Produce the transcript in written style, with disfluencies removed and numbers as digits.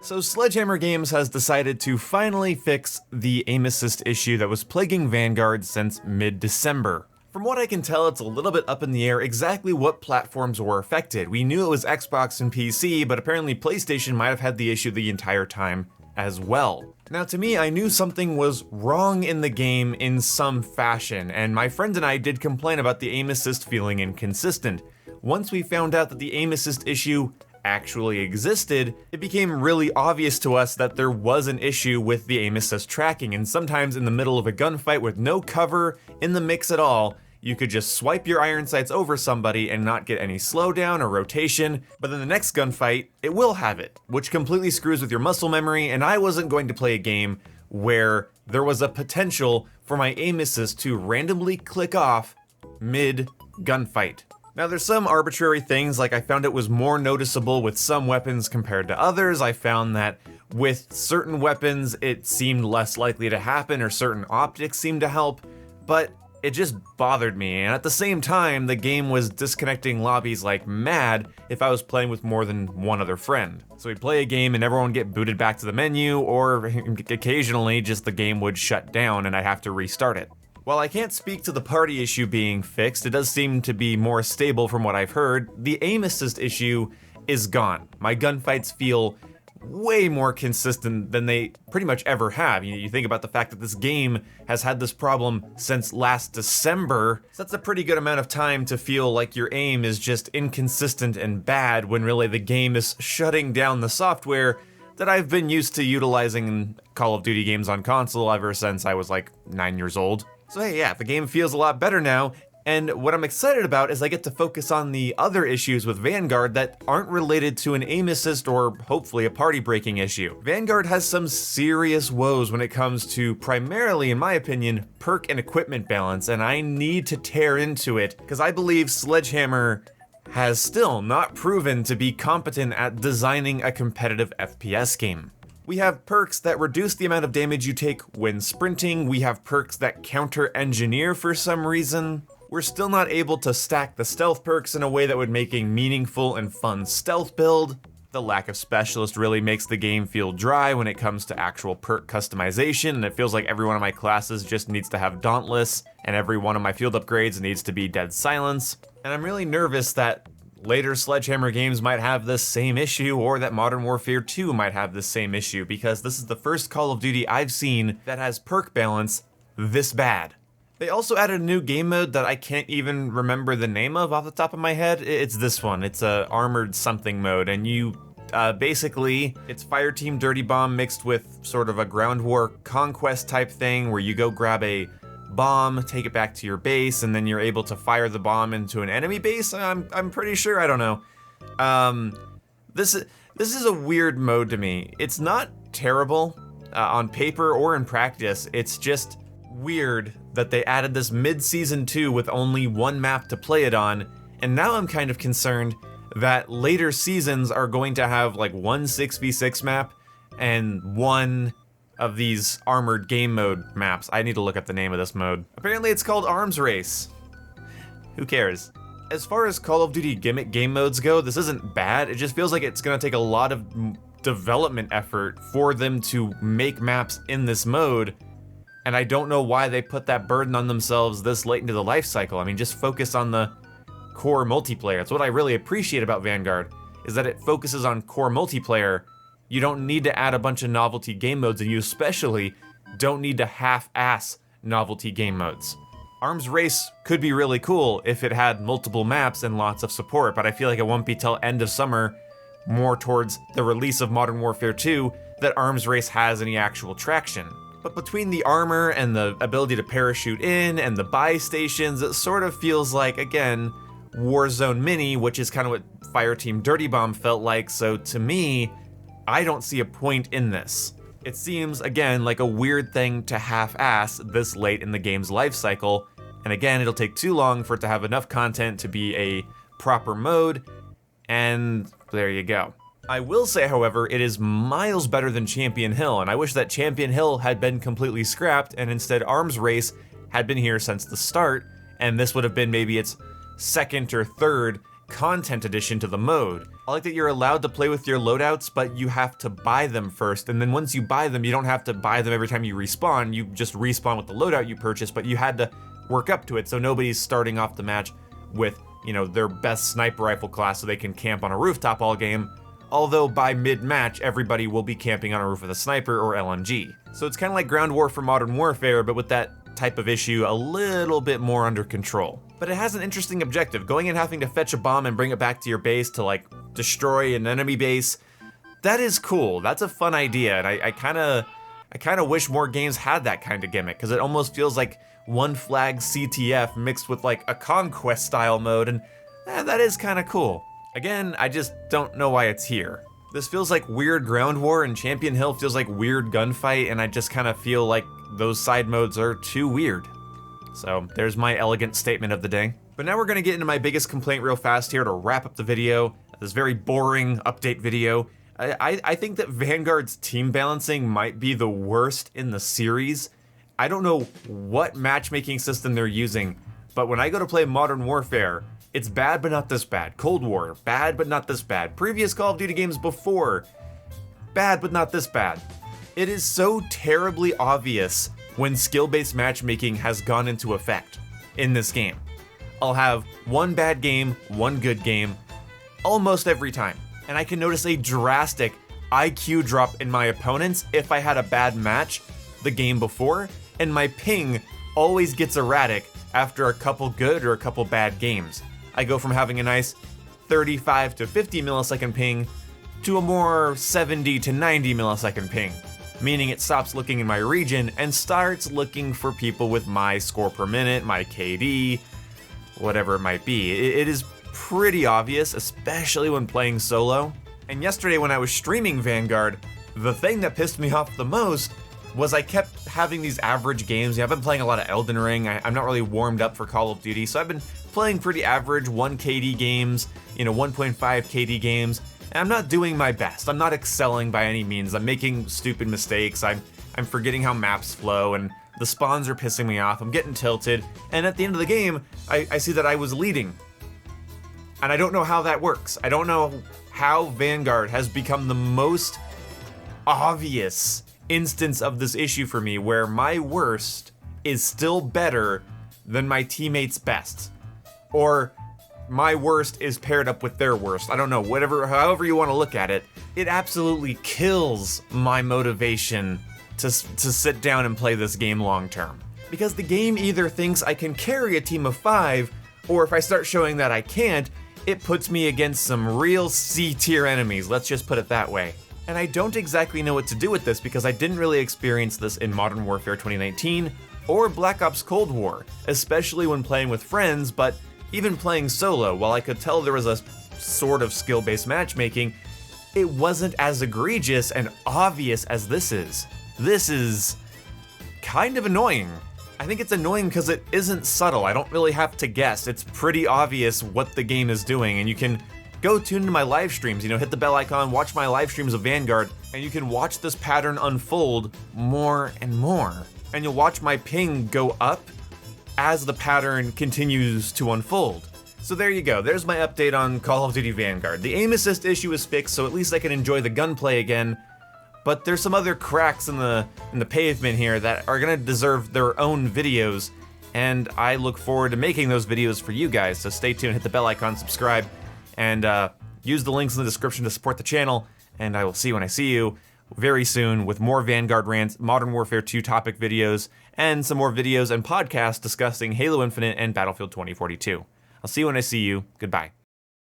So Sledgehammer Games has decided to finally fix the aim assist issue that was plaguing Vanguard since mid-December. From what I can tell, it's a little bit up in the air exactly what platforms were affected. We knew it was Xbox and PC, but apparently PlayStation might have had the issue the entire time as well. Now to me, I knew something was wrong in the game in some fashion, and my friend and I did complain about the aim assist feeling inconsistent. Once we found out that the aim assist issue actually existed, it became really obvious to us that there was an issue with the aim assist tracking, and sometimes in the middle of a gunfight with no cover in the mix at all, you could just swipe your iron sights over somebody and not get any slowdown or rotation, but then the next gunfight, it will have it, which completely screws with your muscle memory, and I wasn't going to play a game where there was a potential for my aim assist to randomly click off mid-gunfight. Now there's some arbitrary things, like I found it was more noticeable with some weapons compared to others. I found that with certain weapons it seemed less likely to happen, or certain optics seemed to help, but it just bothered me, and at the same time the game was disconnecting lobbies like mad if I was playing with more than one other friend. So we'd play a game and everyone would get booted back to the menu, or occasionally just the game would shut down and I'd have to restart it. While I can't speak to the party issue being fixed, it does seem to be more stable from what I've heard. The aim assist issue is gone. My gunfights feel way more consistent than they pretty much ever have. You think about the fact that this game has had this problem since last December, so that's a pretty good amount of time to feel like your aim is just inconsistent and bad when really the game is shutting down the software that I've been used to utilizing in Call of Duty games on console ever since I was like 9 years old. So hey, yeah, the game feels a lot better now, and what I'm excited about is I get to focus on the other issues with Vanguard that aren't related to an aim assist or hopefully a party breaking issue. Vanguard has some serious woes when it comes to primarily, in my opinion, perk and equipment balance, and I need to tear into it because I believe Sledgehammer has still not proven to be competent at designing a competitive FPS game. We have perks that reduce the amount of damage you take when sprinting, we have perks that counter-engineer for some reason. We're still not able to stack the stealth perks in a way that would make a meaningful and fun stealth build. The lack of specialist really makes the game feel dry when it comes to actual perk customization, and it feels like every one of my classes just needs to have Dauntless, and every one of my field upgrades needs to be Dead Silence. And I'm really nervous that later Sledgehammer games might have this same issue, or that Modern Warfare 2 might have this same issue, because this is the first Call of Duty I've seen that has perk balance this bad. They also added a new game mode that I can't even remember the name of off the top of my head. It's this one. It's a armored something mode, and you basically, it's Fireteam Dirty Bomb mixed with sort of a ground war conquest type thing where you go grab a bomb, take it back to your base, and then you're able to fire the bomb into an enemy base. I'm pretty sure, I don't know. This is a weird mode to me. It's not terrible on paper or in practice. It's just weird that they added this mid-season 2 with only one map to play it on, and now I'm kind of concerned that later seasons are going to have like one 6v6 map and one of these armored game mode maps. I need to look up the name of this mode. Apparently it's called Arms Race. Who cares? As far as Call of Duty gimmick game modes go, this isn't bad. It just feels like it's gonna take a lot of development effort for them to make maps in this mode, and I don't know why they put that burden on themselves this late into the life cycle. I mean, just focus on the core multiplayer. It's what I really appreciate about Vanguard, is that it focuses on core multiplayer. You don't need to add a bunch of novelty game modes, and you especially don't need to half-ass novelty game modes. Arms Race could be really cool if it had multiple maps and lots of support, but I feel like it won't be till end of summer, more towards the release of Modern Warfare 2, that Arms Race has any actual traction. But between the armor and the ability to parachute in and the buy stations, it sort of feels like, again, Warzone Mini, which is kind of what Fireteam Dirty Bomb felt like, so to me, I don't see a point in this. It seems, again, like a weird thing to half-ass this late in the game's life cycle, and again, it'll take too long for it to have enough content to be a proper mode, and there you go. I will say, however, it is miles better than Champion Hill, and I wish that Champion Hill had been completely scrapped, and instead Arms Race had been here since the start, and this would have been maybe its second or third content addition to the mode. I like that you're allowed to play with your loadouts, but you have to buy them first, and then once you buy them, you don't have to buy them every time you respawn. You just respawn with the loadout you purchased, but you had to work up to it, so nobody's starting off the match with, you know, their best sniper rifle class so they can camp on a rooftop all game. Although by mid-match, everybody will be camping on a roof with a sniper or LMG. So it's kind of like Ground War for Modern Warfare, but with that type of issue a little bit more under control. But it has an interesting objective, going and having to fetch a bomb and bring it back to your base to like destroy an enemy base. That is cool, that's a fun idea, and I kinda wish more games had that kind of gimmick, because it almost feels like one flag CTF mixed with like a conquest style mode, and that is kinda cool. Again, I just don't know why it's here. This feels like weird Ground War, and Champion Hill feels like weird Gunfight, and I just kind of feel like those side modes are too weird. So there's my elegant statement of the day. But now we're gonna get into my biggest complaint real fast here to wrap up the video, this very boring update video. I think that Vanguard's team balancing might be the worst in the series. I don't know what matchmaking system they're using, but when I go to play Modern Warfare, it's bad but not this bad. Cold War, bad but not this bad. Previous Call of Duty games before, bad but not this bad. It is so terribly obvious when skill-based matchmaking has gone into effect in this game. I'll have one bad game, one good game, almost every time. And I can notice a drastic IQ drop in my opponents if I had a bad match the game before, and my ping always gets erratic after a couple good or a couple bad games. I go from having a nice 35 to 50 millisecond ping to a more 70 to 90 millisecond ping, meaning it stops looking in my region and starts looking for people with my score per minute, my KD, whatever it might be. It is pretty obvious, especially when playing solo. And yesterday when I was streaming Vanguard, the thing that pissed me off the most was I kept having these average games. I've been playing a lot of Elden Ring. I'm not really warmed up for Call of Duty, so I've been playing pretty average 1 KD games, 1.5 KD games, and I'm not doing my best. I'm not excelling by any means. I'm making stupid mistakes. I'm forgetting how maps flow, and the spawns are pissing me off. I'm getting tilted, and at the end of the game, I see that I was leading. And I don't know how that works. I don't know how Vanguard has become the most obvious instance of this issue for me, where my worst is still better than my teammates' best. Or my worst is paired up with their worst. I don't know, however you want to look at it. It absolutely kills my motivation to sit down and play this game long term. Because the game either thinks I can carry a team of 5, or if I start showing that I can't, it puts me against some real C-tier enemies, let's just put it that way. And I don't exactly know what to do with this because I didn't really experience this in Modern Warfare 2019 or Black Ops Cold War, especially when playing with friends, but even playing solo, while I could tell there was a sort of skill-based matchmaking, it wasn't as egregious and obvious as this is. This is kind of annoying. I think it's annoying because it isn't subtle. I don't really have to guess. It's pretty obvious what the game is doing, and you can go tune into my live streams, hit the bell icon, watch my live streams of Vanguard, and you can watch this pattern unfold more and more. And you'll watch my ping go up as the pattern continues to unfold. So there you go, there's my update on Call of Duty Vanguard. The aim assist issue is fixed, so at least I can enjoy the gunplay again, but there's some other cracks in the pavement here that are gonna deserve their own videos, and I look forward to making those videos for you guys, so stay tuned, hit the bell icon, subscribe, and use the links in the description to support the channel, and I will see you when I see you very soon with more Vanguard rants, Modern Warfare 2 topic videos, and some more videos and podcasts discussing Halo Infinite and Battlefield 2042. I'll see you when I see you. Goodbye.